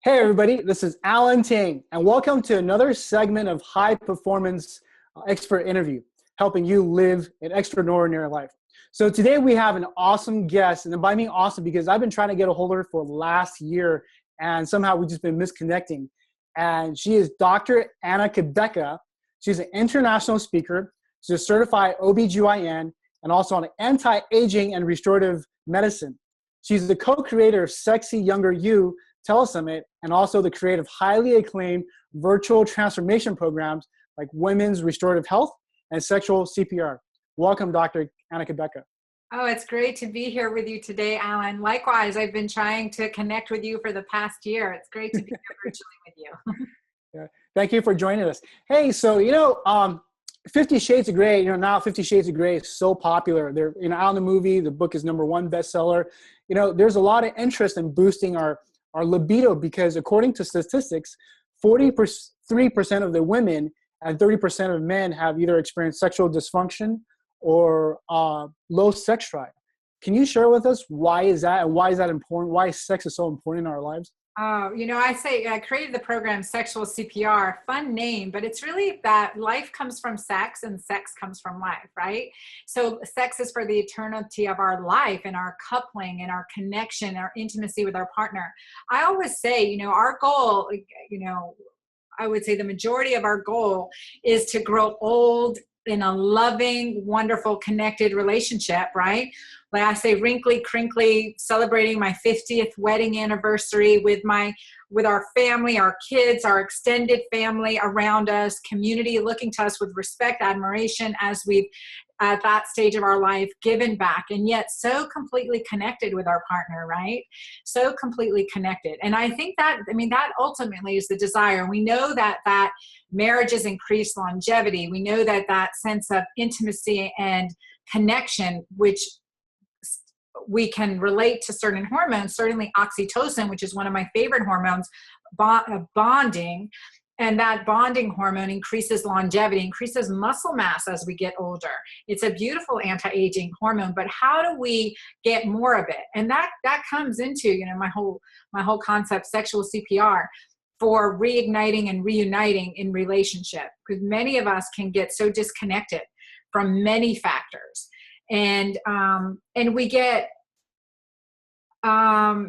Hey everybody, this is Alan Ting, and welcome to another segment of High Performance Expert Interview, helping you live an extraordinary life. So today we have an awesome guest, and by me awesome because I've been trying to get a hold of her for last year, and somehow we've just been misconnecting. And she is Dr. Anna Kebeka. She's an international speaker. She's a certified OBGYN and also on anti-aging and restorative medicine. She's the co-creator of Sexy Younger You Telesummit, and also the creator of highly acclaimed virtual transformation programs like Women's Restorative Health and Sexual CPR. Welcome, Dr. Anna Kebeka. Oh, it's great to be here with you today, Alan. Likewise, I've been trying to connect with you for the past year. It's great to be here virtually with you. Yeah. Thank you for joining us. Hey, so, 50 Shades of Grey, now 50 Shades of Grey is so popular. They're, out in the movie, the book is #1 bestseller. There's a lot of interest in boosting our libido because according to statistics, 43% of the women and 30% of men have either experienced sexual dysfunction or low sex drive. Can you share with us why is that and why is that important? Why sex is so important in our lives? Oh, I created the program Sexual CPR, fun name, but it's really that life comes from sex and sex comes from life, right? So sex is for the eternity of our life and our coupling and our connection, our intimacy with our partner. I always say, our goal, I would say the majority of our goal is to grow old in a loving, wonderful, connected relationship, right? Like I say, wrinkly, crinkly, celebrating my 50th wedding anniversary with our family, our kids, our extended family around us, community looking to us with respect, admiration as we've, at that stage of our life, given back, and yet so completely connected with our partner, right? So completely connected. And I think that ultimately is the desire. We know that marriages increase longevity. We know that sense of intimacy and connection, which we can relate to certain hormones, certainly oxytocin, which is one of my favorite hormones, bonding. And that bonding hormone increases longevity, increases muscle mass as we get older. It's a beautiful anti-aging hormone, but how do we get more of it? And that comes into, my whole concept, sexual CPR, for reigniting and reuniting in relationship. Because many of us can get so disconnected from many factors. And we get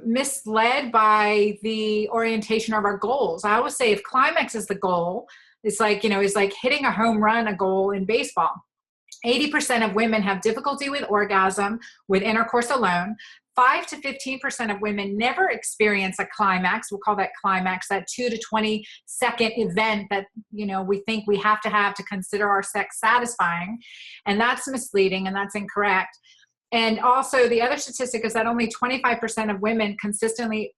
misled by the orientation of our goals. I always say if climax is the goal, it's like hitting a home run, a goal in baseball. 80% of women have difficulty with orgasm with intercourse alone. 5 to 15% of women never experience a climax. We'll call that climax, that 2 to 20 second event that, we think we have to consider our sex satisfying. And that's misleading and that's incorrect. And also the other statistic is that only 25% of women consistently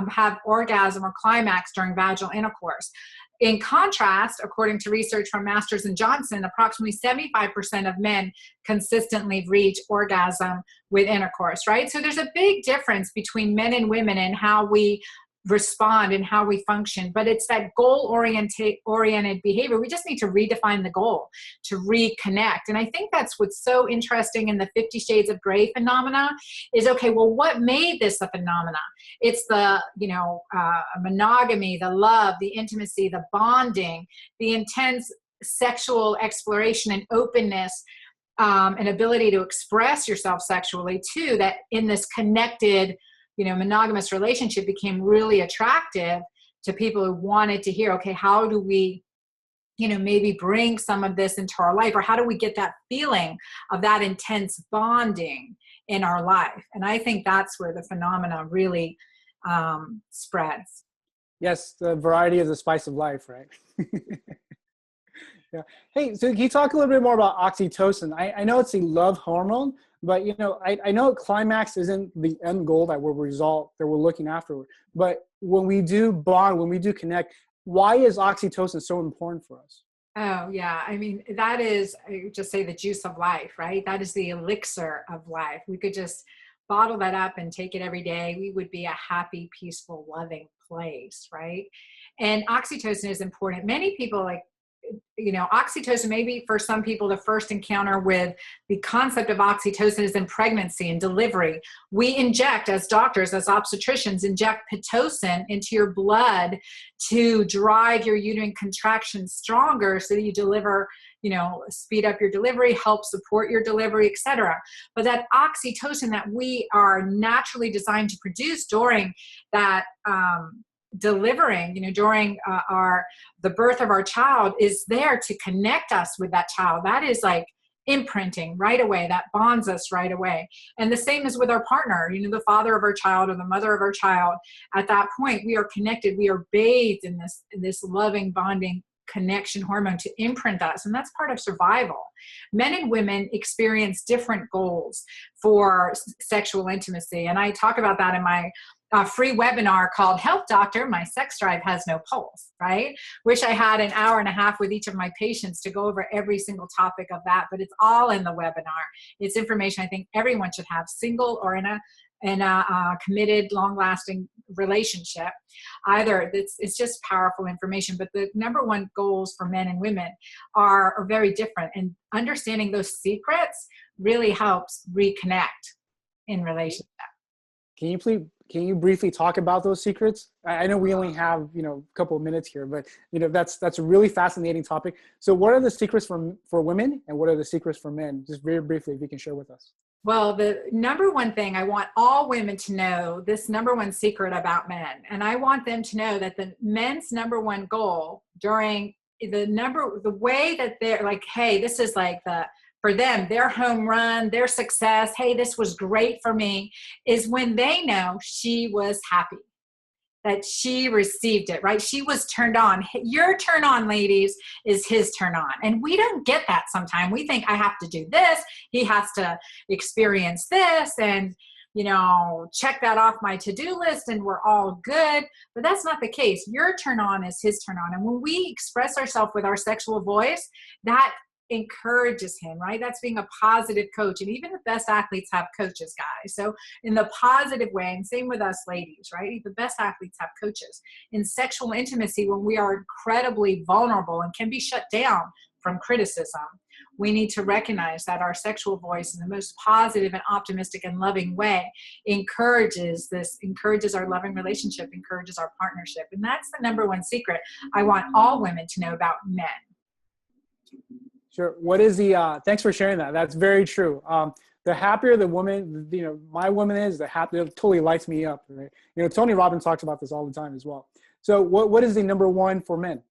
have orgasm or climax during vaginal intercourse. In contrast, according to research from Masters and Johnson, approximately 75% of men consistently reach orgasm with intercourse, right? So there's a big difference between men and women and how we respond and how we function, but it's that goal-oriented behavior. We just need to redefine the goal, to reconnect. And I think that's what's so interesting in the 50 Shades of Grey phenomena is, okay, well, what made this a phenomena? It's the, monogamy, the love, the intimacy, the bonding, the intense sexual exploration and openness, and ability to express yourself sexually too, that in this connected monogamous relationship became really attractive to people who wanted to hear, okay, how do we, maybe bring some of this into our life, or how do we get that feeling of that intense bonding in our life? And I think that's where the phenomena really spreads. Yes, the variety is the spice of life, right? Yeah. Hey, so can you talk a little bit more about oxytocin? I know it's a love hormone, but I know climax isn't the end goal that we're looking afterward. But when we do bond, when we do connect, why is oxytocin so important for us? Oh, yeah. That is, I would just say, the juice of life, right? That is the elixir of life. We could just bottle that up and take it every day. We would be a happy, peaceful, loving place, right? And oxytocin is important. Many people oxytocin, maybe for some people, the first encounter with the concept of oxytocin is in pregnancy and delivery. We inject, as doctors, as obstetricians, inject Pitocin into your blood to drive your uterine contractions stronger so that you deliver, speed up your delivery, help support your delivery, etc. But that oxytocin that we are naturally designed to produce during that delivering, during the birth of our child, is there to connect us with that child. That is like imprinting right away. That bonds us right away. And the same is with our partner, the father of our child or the mother of our child. At that point, we are connected. We are bathed in this loving, bonding connection hormone to imprint us. And that's part of survival. Men and women experience different goals for sexual intimacy. And I talk about that in my free webinar called Health Doctor, My Sex Drive Has No Pulse, right? Wish I had an hour and a half with each of my patients to go over every single topic of that, but it's all in the webinar. It's information I think everyone should have, single or in a committed, long-lasting relationship. Either it's just powerful information, but the number one goals for men and women are very different, and understanding those secrets really helps reconnect in relationship. Can you briefly talk about those secrets? I know we only have, a couple of minutes here, but that's a really fascinating topic. So what are the secrets for women, and what are the secrets for men? Just very briefly, if you can share with us. Well, the number one thing I want all women to know, this number one secret about men, and I want them to know that the men's number one goal during the way that they're like, hey, this is like for them, their home run, their success, hey, this was great for me, is when they know she was happy, that she received it, right? She was turned on. Your turn on, ladies, is his turn on. And we don't get that sometimes. We think I have to do this, he has to experience this, and check that off my to-do list and we're all good. But that's not the case. Your turn on is his turn on. And when we express ourselves with our sexual voice, that encourages him, right? That's being a positive coach. And even the best athletes have coaches, guys. So in the positive way, and same with us ladies, right? The best athletes have coaches. In sexual intimacy, when we are incredibly vulnerable and can be shut down from criticism, we need to recognize that our sexual voice in the most positive and optimistic and loving way encourages our loving relationship, encourages our partnership. And that's the number one secret I want all women to know about men. Sure. What is thanks for sharing that. That's very true. The happier the woman, my woman is, the happier, it totally lights me up. Right? Tony Robbins talks about this all the time as well. So what is the number one for men?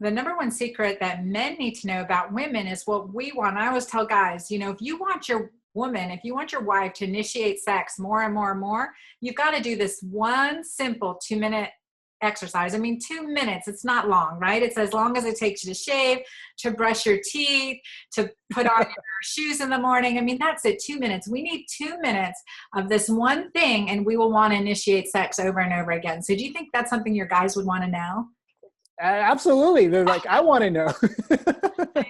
The number one secret that men need to know about women is what we want. I always tell guys, if you want your woman, if you want your wife to initiate sex more and more and more, you've got to do this one simple 2-minute exercise. 2 minutes, it's not long, right? It's as long as it takes you to shave, to brush your teeth, to put on your shoes in the morning. That's it, 2 minutes. We need 2 minutes of this one thing, and we will want to initiate sex over and over again. So do you think that's something your guys would want to know? Absolutely. They're like, I want to know. I know.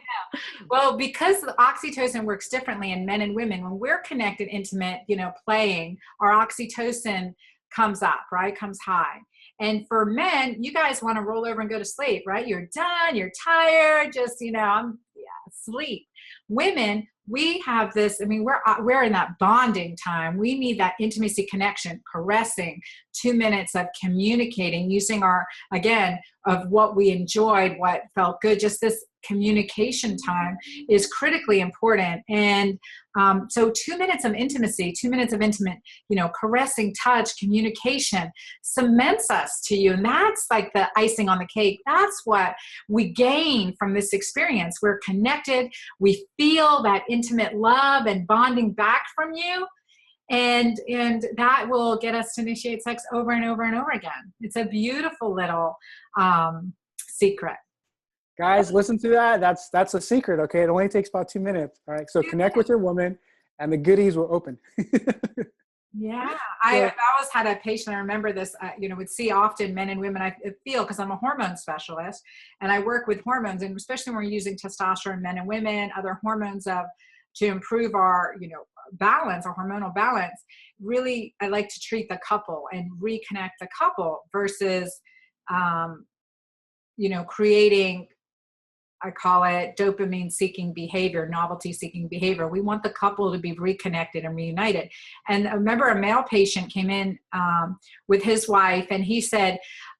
Well, because oxytocin works differently in men and women, when we're connected, intimate, playing, our oxytocin comes up, right? Comes high. And for men, you guys want to roll over and go to sleep, right? You're done, you're tired, just, sleep. Women, we have this, we're in that bonding time. We need that intimacy connection, caressing, 2 minutes of communicating, using of what we enjoyed, what felt good. Just this communication time is critically important. And so 2 minutes of intimacy, 2 minutes of intimate, caressing, touch, communication cements us to you. And that's like the icing on the cake. That's what we gain from this experience. We're connected. We feel that intimate love and bonding back from you. And that will get us to initiate sex over and over and over again. It's a beautiful little secret. Guys, listen to that. That's a secret, okay? It only takes about 2 minutes, all right? So connect with your woman, and the goodies will open. Yeah. I always had a patient, I remember this, would see often men and women, I feel, because I'm a hormone specialist, and I work with hormones, and especially when we're using testosterone, men and women, other hormones to improve our, balance, our hormonal balance. Really, I like to treat the couple and reconnect the couple versus, creating I call it dopamine seeking behavior, novelty seeking behavior. We want the couple to be reconnected and reunited. And I remember a male patient came in with his wife, and he said,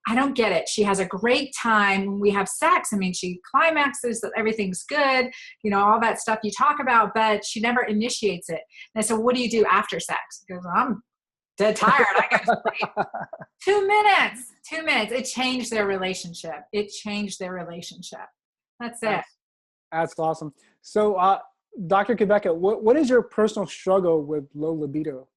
I don't get it. She has a great time when we have sex. I mean, she climaxes, everything's good, you know, all that stuff you talk about, but she never initiates it. And I said, what do you do after sex? He goes, I'm dead tired. I got to sleep. 2 minutes. 2 minutes. It changed their relationship. It changed their relationship. That's it. That's awesome. So, Dr. Quebeca, what is your personal struggle with low libido?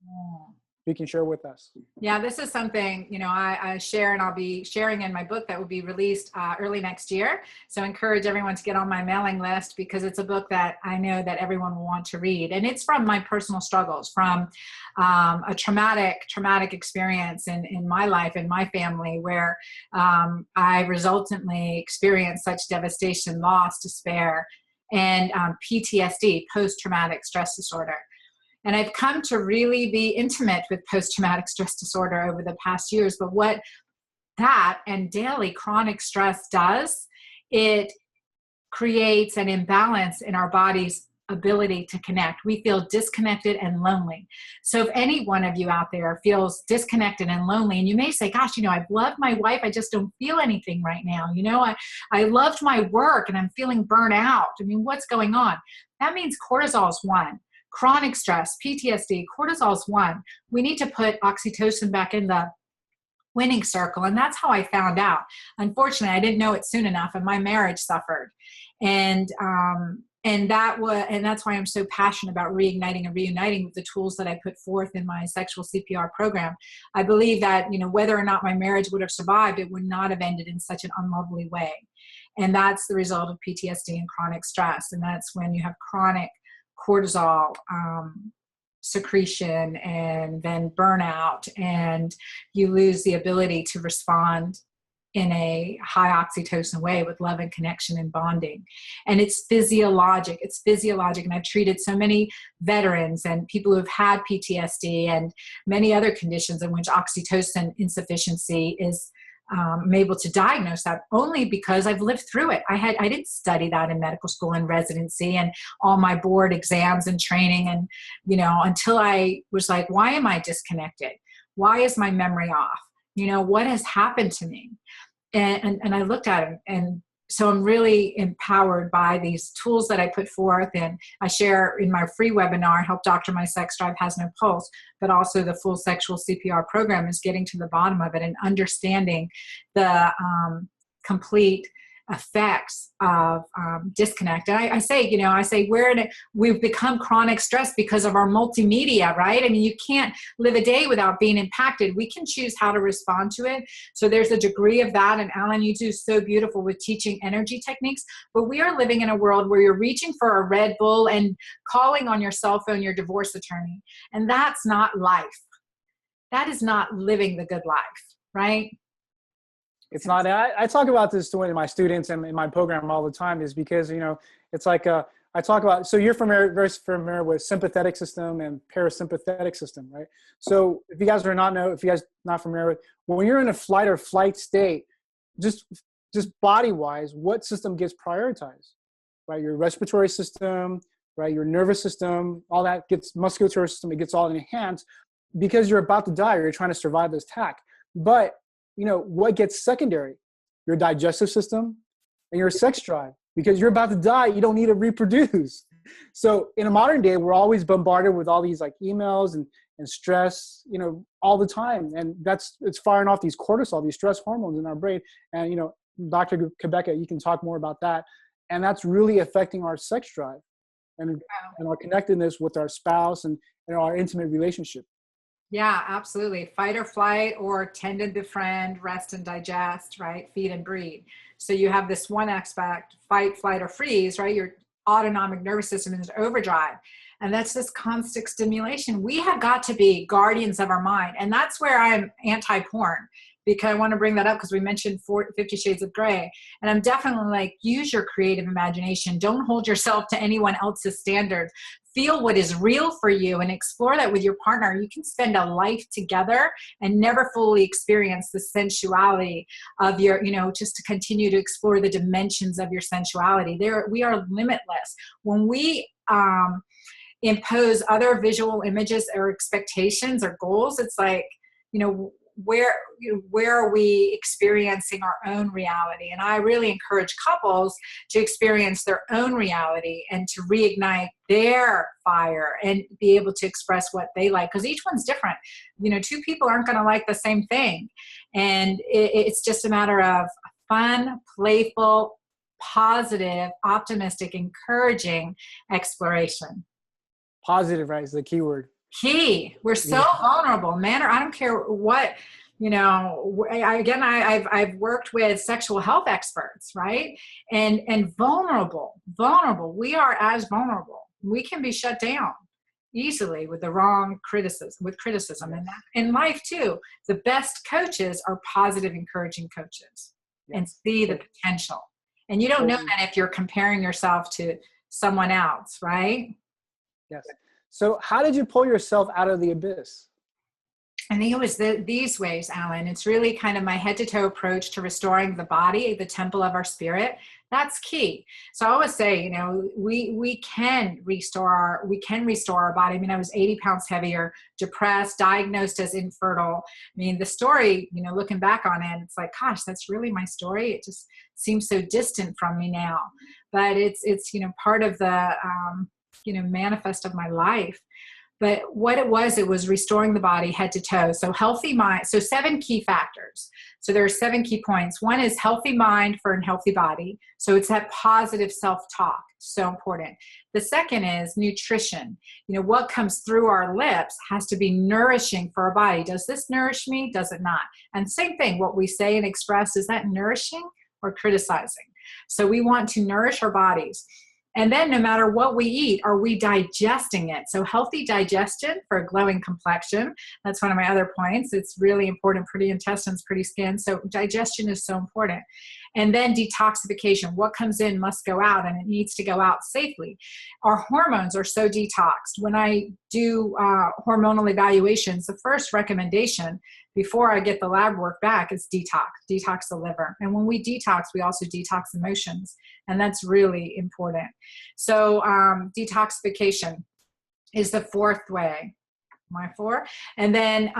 You can share with us. Yeah, this is something, you know, I share, and I'll be sharing in my book that will be released early next year. So I encourage everyone to get on my mailing list, because it's a book that I know that everyone will want to read. And it's from my personal struggles, from a traumatic experience in my life and my family, where I resultantly experienced such devastation, loss, despair, and PTSD, post-traumatic stress disorder. And I've come to really be intimate with post-traumatic stress disorder over the past years. But what that and daily chronic stress does, it creates an imbalance in our body's ability to connect. We feel disconnected and lonely. So if any one of you out there feels disconnected and lonely, and you may say, gosh, you know, I've loved my wife, I just don't feel anything right now. You know, I loved my work and I'm feeling burnt out. I mean, what's going on? That means cortisol is one. Chronic stress, PTSD, cortisol is one. We need to put oxytocin back in the winning circle. And that's how I found out. Unfortunately, I didn't know it soon enough, and my marriage suffered. And that's why I'm so passionate about reigniting and reuniting with the tools that I put forth in my sexual CPR program. I believe that, you know, whether or not my marriage would have survived, it would not have ended in such an unlovely way. And that's the result of PTSD and chronic stress. And that's when you have chronic cortisol secretion, and then burnout, and you lose the ability to respond in a high oxytocin way with love and connection and bonding. And it's physiologic. And I've treated so many veterans and people who've had PTSD and many other conditions in which oxytocin insufficiency is I'm able to diagnose that only because I've lived through it. I didn't study that in medical school and residency and all my board exams and training, and, you know, until I was like, why am I disconnected? Why is my memory off? You know, what has happened to me? And I looked at it, and so I'm really empowered by these tools that I put forth, and I share in my free webinar, Help Doctor My Sex Drive Has No Pulse, but also the full sexual CPR program is getting to the bottom of it and understanding the complete effects of disconnect. And I say we've become chronic stress because of our multimedia, right? I mean, you can't live a day without being impacted. We can choose how to respond to it. So there's a degree of that. And Alan, you do so beautiful with teaching energy techniques, but we are living in a world where you're reaching for a Red Bull and calling on your cell phone your divorce attorney. And that's not life. That is not living the good life, right? It's not. I talk about this to my students and in my program all the time, is because, you know, it's like I talk about, so you're very familiar with sympathetic system and parasympathetic system, right? So if you guys not familiar with, when you're in a flight or flight state, just body wise, what system gets prioritized, right? Your respiratory system, right? Your nervous system, all that gets, muscular system, it gets all enhanced because you're about to die or you're trying to survive this attack. But you know, what gets secondary? Your digestive system and your sex drive, because you're about to die. You don't need to reproduce. So in a modern day, we're always bombarded with all these like emails and stress, you know, all the time. And it's firing off these cortisol, these stress hormones in our brain. And, you know, Dr. Quebeca, you can talk more about that. And that's really affecting our sex drive and our connectedness with our spouse and our intimate relationship. Yeah, absolutely. Fight or flight, or tend and befriend, rest and digest, right? Feed and breed. So you have this one aspect, fight, flight, or freeze, right? Your autonomic nervous system is overdrive. And that's this constant stimulation. We have got to be guardians of our mind. And that's where I'm anti-porn, because I want to bring that up because we mentioned 50 Shades of Grey. And I'm definitely like, use your creative imagination. Don't hold yourself to anyone else's standards. feel what is real for you and explore that with your partner, you can spend a life together and never fully experience the sensuality of your, just to continue to explore the dimensions of your sensuality. We are limitless. When we impose other visual images or expectations or goals, it's like, where are we experiencing our own reality? And I really encourage couples to experience their own reality and to reignite their fire and be able to express what they like, because each one's different. Two people aren't going to like the same thing, and it's just a matter of fun, playful, positive, optimistic, encouraging exploration. Positive, right, is the key word. Key. We're so vulnerable, man, or I don't care what, I've worked with sexual health experts, right? And vulnerable. We are as vulnerable. We can be shut down easily with the wrong criticism. And in life too, the best coaches are positive, encouraging coaches and see the potential. And you don't know that if you're comparing yourself to someone else, right? Yes. So how did you pull yourself out of the abyss? I think it was these ways, Alan. It's really kind of my head to toe approach to restoring the body, the temple of our spirit. That's key. So I always say, we can restore our body. I mean, I was 80 pounds heavier, depressed, diagnosed as infertile. I mean, the story, looking back on it, it's like, gosh, that's really my story. It just seems so distant from me now, but it's part of the, manifest of my life. But what it was restoring the body head to toe. So healthy mind. So 7 key factors. So there are 7 key points. One is healthy mind for a healthy body. So it's that positive self-talk. So important. The second is nutrition. What comes through our lips has to be nourishing for our body. Does this nourish me? Does it not? And same thing, what we say and express, is that nourishing or criticizing? So we want to nourish our bodies. And then no matter what we eat, are we digesting it? So healthy digestion for a glowing complexion. That's one of my other points. It's really important. Pretty intestines, pretty skin. So digestion is so important. And then detoxification. What comes in must go out, and it needs to go out safely. Our hormones are so detoxed. When I do hormonal evaluations, the first recommendation before I get the lab work back is detox the liver. And when we detox, we also detox emotions. And that's really important. So detoxification is the 4th way. My 4. And then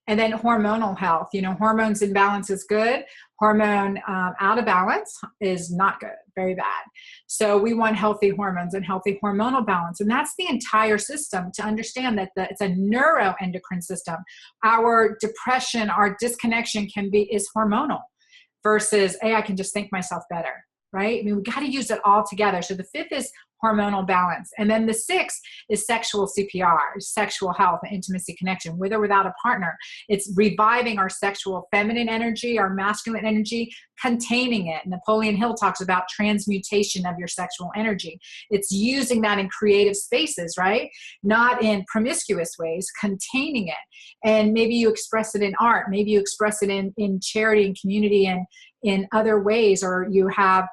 hormonal health. Hormones in balance is good. Hormone out of balance is not good, very bad. So we want healthy hormones and healthy hormonal balance. And that's the entire system, to understand that it's a neuroendocrine system. Our depression, our disconnection is hormonal versus, hey, I can just think myself better, right? I mean, we got to use it all together. So the 5th is hormonal balance. And then the 6th is sexual CPR, sexual health, intimacy, connection, with or without a partner. It's reviving our sexual feminine energy, our masculine energy, containing it. Napoleon Hill talks about transmutation of your sexual energy. It's using that in creative spaces, right? Not in promiscuous ways, containing it. And maybe you express it in art. Maybe you express it in charity and community and in other ways, or you have,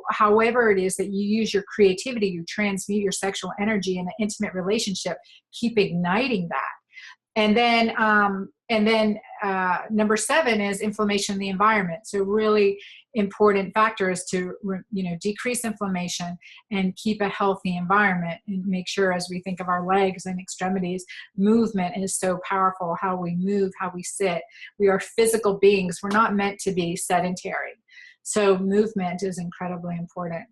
however it is that you use your creativity, you transmute your sexual energy in an intimate relationship, keep igniting that. And then number 7 is inflammation in the environment. So really important factor is to, decrease inflammation and keep a healthy environment, and make sure, as we think of our legs and extremities, movement is so powerful. How we move, how we sit. We are physical beings. We're not meant to be sedentary. So movement is incredibly important.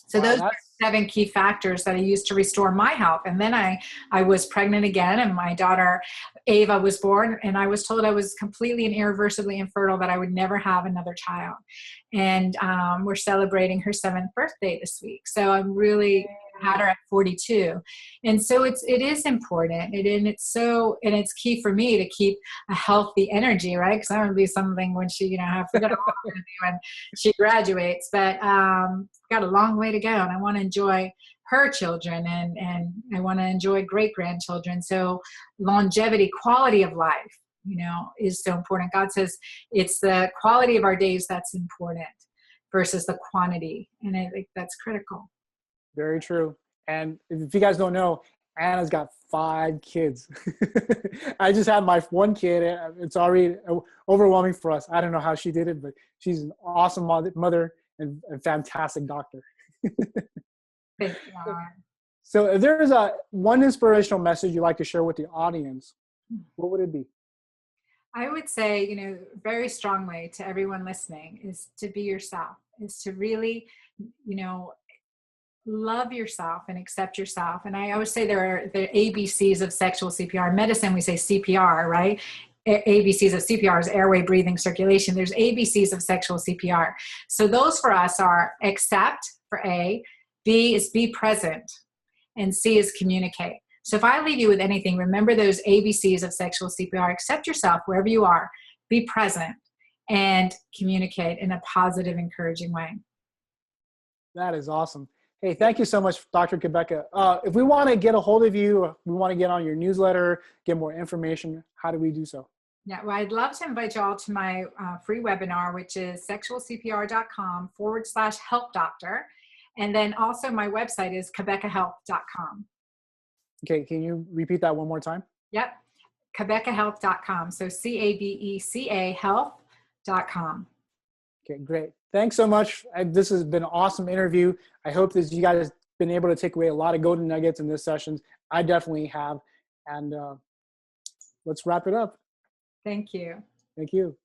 So those are 7 key factors that I used to restore my health. And then I was pregnant again, and my daughter Ava was born, and I was told I was completely and irreversibly infertile, that I would never have another child. And we're celebrating her 7th birthday this week. So I'm really had her at 42. And so it is important. And it's key for me to keep a healthy energy, right? Because I want to be something when she, I forget what I'm going to do when she graduates, but got a long way to go, and I want to enjoy her children, and I want to enjoy great grandchildren. So longevity, quality of life, is so important. God says it's the quality of our days that's important versus the quantity. And I think that's critical. Very true. And if you guys don't know, Anna's got 5 kids. I just had my one kid. It's already overwhelming for us. I don't know how she did it, but she's an awesome mother and a fantastic doctor. Thank you. So if there's one inspirational message you'd like to share with the audience, what would it be? I would say, very strongly to everyone listening is to be yourself, is to really, love yourself and accept yourself. And I always say there are the ABCs of sexual CPR. Medicine, we say CPR, right? ABCs of CPR is airway, breathing, circulation. There's ABCs of sexual CPR. So those for us are accept for A, B is be present, and C is communicate. So if I leave you with anything, remember those ABCs of sexual CPR. Accept yourself wherever you are, be present, and communicate in a positive, encouraging way. That is awesome. Hey, thank you so much, Dr. Quebeca. If we want to get a hold of you, we want to get on your newsletter, get more information, how do we do so? Yeah, well, I'd love to invite you all to my free webinar, which is sexualcpr.com/help doctor. And then also my website is quebecahealth.com. Okay, can you repeat that one more time? Yep, quebecahealth.com. So CABECA health.com. Okay, great. Thanks so much. This has been an awesome interview. I hope that you guys have been able to take away a lot of golden nuggets in this session. I definitely have. And let's wrap it up. Thank you. Thank you.